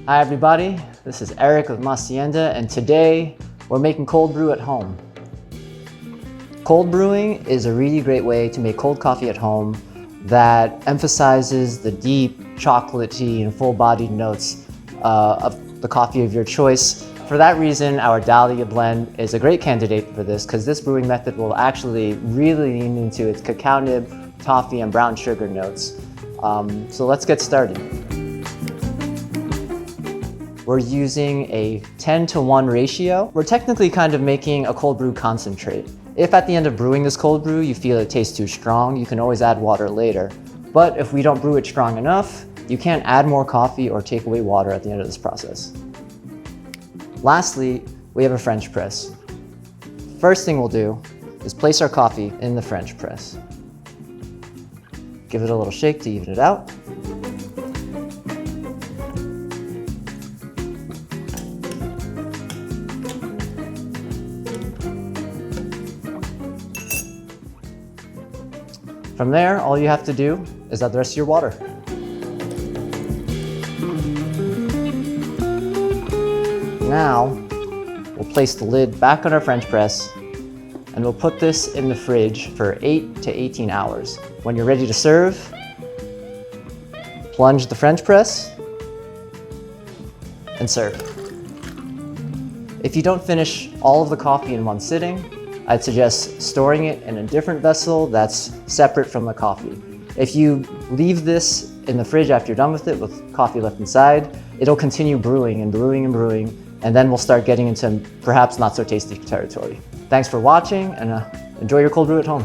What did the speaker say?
Hi everybody, this is Eric with Masienda, and today we're making cold brew at home. Cold brewing is a really great way to make cold coffee at home that emphasizes the deep, chocolatey, and full-bodied notes of the coffee of your choice. For that reason, our Dahlia blend is a great candidate for this because this brewing method will actually really lean into its cacao nib, toffee, and brown sugar notes. So let's get started. We're using a 10-to-1 ratio. We're technically kind of making a cold brew concentrate. If at the end of brewing this cold brew you feel it tastes too strong, you can always add water later. But if we don't brew it strong enough, you can't add more coffee or take away water at the end of this process. Lastly, we have a French press. First thing we'll do is place our coffee in the French press. Give it a little shake to even it out. From there, all you have to do is add the rest of your water. Now, we'll place the lid back on our French press and we'll put this in the fridge for 8 to 18 hours. When you're ready to serve, plunge the French press and serve. If you don't finish all of the coffee in one sitting, I'd suggest storing it in a different vessel that's separate from the coffee. If you leave this in the fridge after you're done with it with coffee left inside, it'll continue brewing and brewing and brewing, and then we'll start getting into perhaps not so tasty territory. Thanks for watching, and enjoy your cold brew at home.